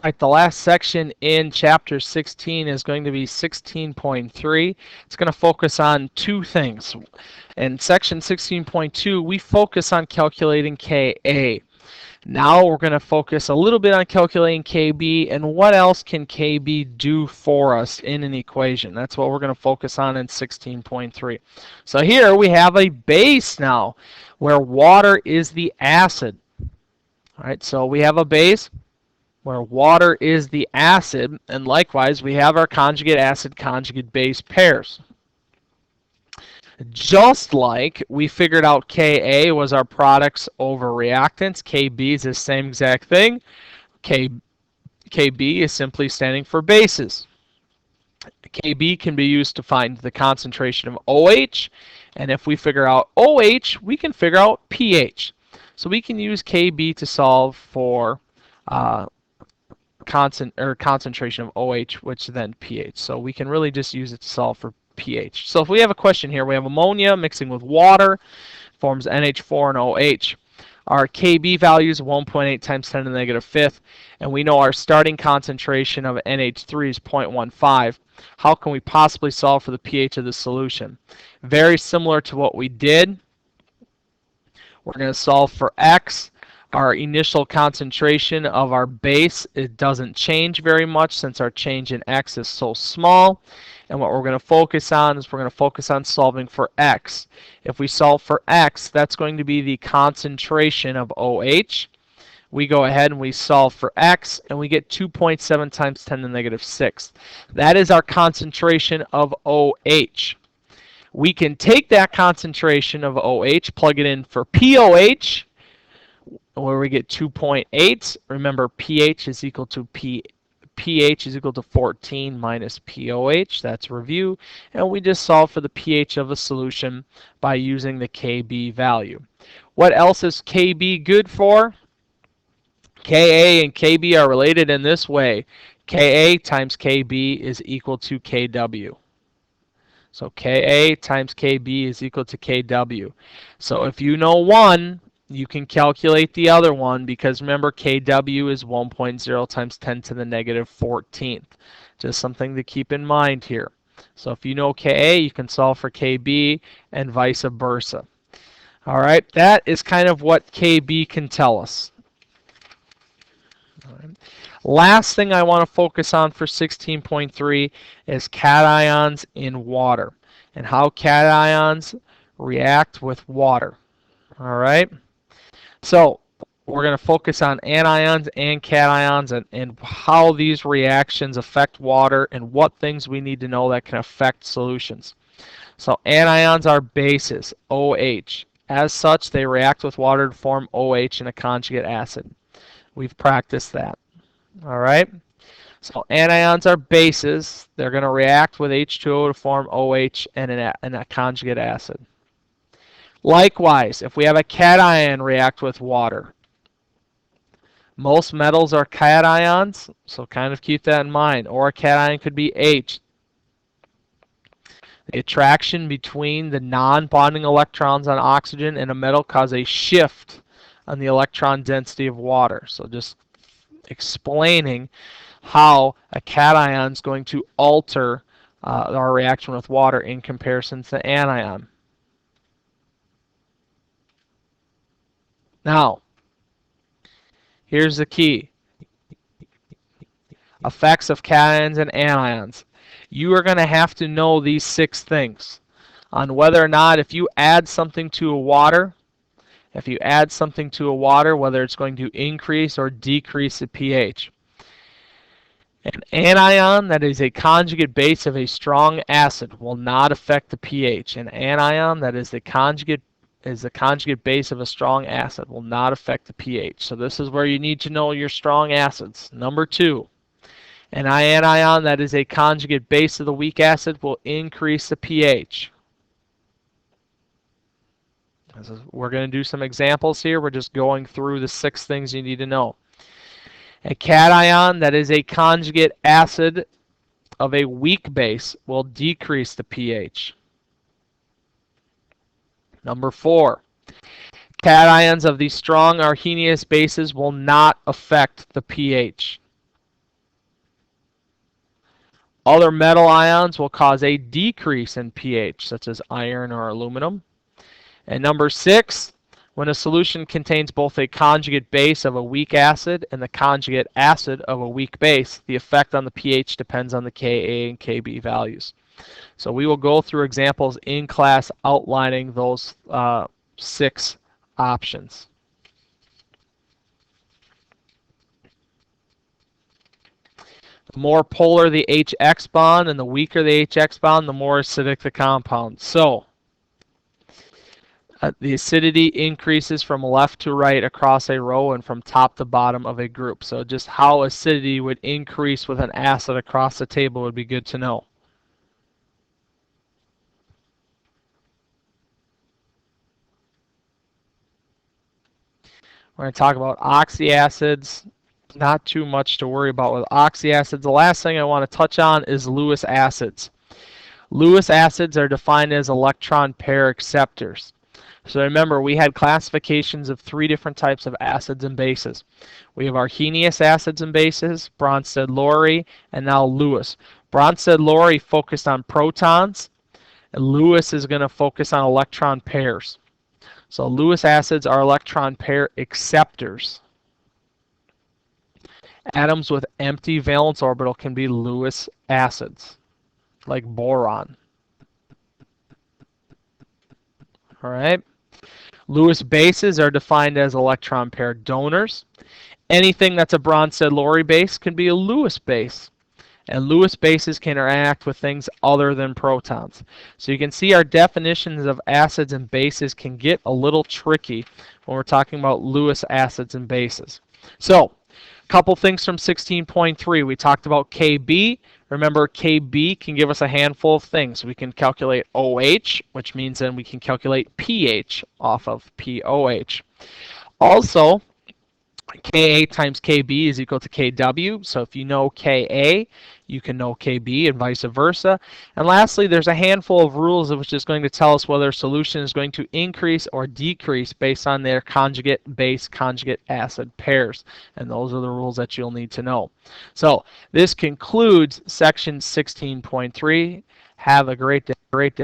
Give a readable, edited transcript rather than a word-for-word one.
right, the last section in chapter 16 is going to be 16.3. It's going to focus on two things. In section 16.2, we focus on calculating Ka. Now we're going to focus a little bit on calculating Kb and what else can Kb do for us in an equation. That's what we're going to focus on in 16.3. So here we have a base now where water is the acid. All right, so we have a base where water is the acid, and likewise we have our conjugate acid conjugate base pairs. Just like we figured out Ka was our products over reactants, Kb is the same exact thing. Kb is simply standing for bases. Kb can be used to find the concentration of OH, and if we figure out OH, we can figure out pH. So we can use Kb to solve for concentration of OH, which then pH. So we can really just use it to solve for pH. So if we have a question here, we have ammonia mixing with water, forms NH4 and OH. Our Kb value is 1.8 times 10 to the negative fifth, and we know our starting concentration of NH3 is 0.15. How can we possibly solve for the pH of the solution? Very similar to what we did. We're going to solve for X. Our initial concentration of our base, it doesn't change very much since our change in X is so small. And what we're going to focus on is we're going to focus on solving for X. If we solve for X, that's going to be the concentration of OH. We go ahead and we solve for X, and we get 2.7 times 10 to the negative sixth. That is our concentration of OH. We can take that concentration of OH, plug it in for POH, where we get 2.8. Remember, pH is equal to 14 minus POH. That's review. And we just solve for the pH of a solution by using the Kb value. What else is Kb good for? Ka and Kb are related in this way. Ka times Kb is equal to Kw. So Ka times Kb is equal to Kw. So if you know one, you can calculate the other one, because remember, Kw is 1.0 times 10 to the negative 14th. Just something to keep in mind here. So if you know Ka, you can solve for Kb and vice versa. All right, that is kind of what Kb can tell us. All right. Last thing I want to focus on for 16.3 is cations in water and how cations react with water. All right. So we're going to focus on anions and cations and how these reactions affect water and what things we need to know that can affect solutions. So anions are bases, OH. As such, they react with water to form OH in a conjugate acid. We've practiced that. All right. So anions are bases. They're going to react with H2O to form OH in a conjugate acid. Likewise, if we have a cation react with water, most metals are cations, so kind of keep that in mind. Or a cation could be H. The attraction between the non-bonding electrons on oxygen and a metal cause a shift on the electron density of water. So just explaining how a cation is going to alter our reaction with water in comparison to anion. Now, here's the key. Effects of cations and anions. You are going to have to know these 6 things on whether or not if you add something to a water, whether it's going to increase or decrease the pH. An anion that is a conjugate base of a strong acid will not affect the pH. An anion that is the conjugate base of a strong acid will not affect the pH. So this is where you need to know your strong acids. Number 2, an anion that is a conjugate base of the weak acid will increase the pH. We're going to do some examples here. We're just going through the 6 things you need to know. A cation that is a conjugate acid of a weak base will decrease the pH. Number 4, cations of these strong Arrhenius bases will not affect the pH. Other metal ions will cause a decrease in pH, such as iron or aluminum. And number 6, when a solution contains both a conjugate base of a weak acid and the conjugate acid of a weak base, the effect on the pH depends on the Ka and Kb values. So we will go through examples in class outlining those 6 options. The more polar the HX bond and the weaker the HX bond, the more acidic the compound. So the acidity increases from left to right across a row and from top to bottom of a group. So just how acidity would increase with an acid across the table would be good to know. We're going to talk about oxyacids. Not too much to worry about with oxyacids. The last thing I want to touch on is Lewis acids. Lewis acids are defined as electron pair acceptors. So remember, we had classifications of 3 different types of acids and bases. We have Arrhenius acids and bases, Bronsted-Lowry, and now Lewis. Bronsted-Lowry focused on protons, and Lewis is going to focus on electron pairs. So Lewis acids are electron pair acceptors. Atoms with empty valence orbital can be Lewis acids, like boron. All right. Lewis bases are defined as electron pair donors. Anything that's a Bronsted-Lowry base can be a Lewis base. And Lewis bases can interact with things other than protons. So you can see our definitions of acids and bases can get a little tricky when we're talking about Lewis acids and bases. So a couple things from 16.3. We talked about Kb. Remember, Kb can give us a handful of things. We can calculate OH, which means then we can calculate pH off of POH. Also, Ka times Kb is equal to Kw. So if you know Ka, you can know Kb and vice versa. And lastly, there's a handful of rules which is going to tell us whether a solution is going to increase or decrease based on their conjugate base, conjugate acid pairs. And those are the rules that you'll need to know. So this concludes section 16.3. Have a great day.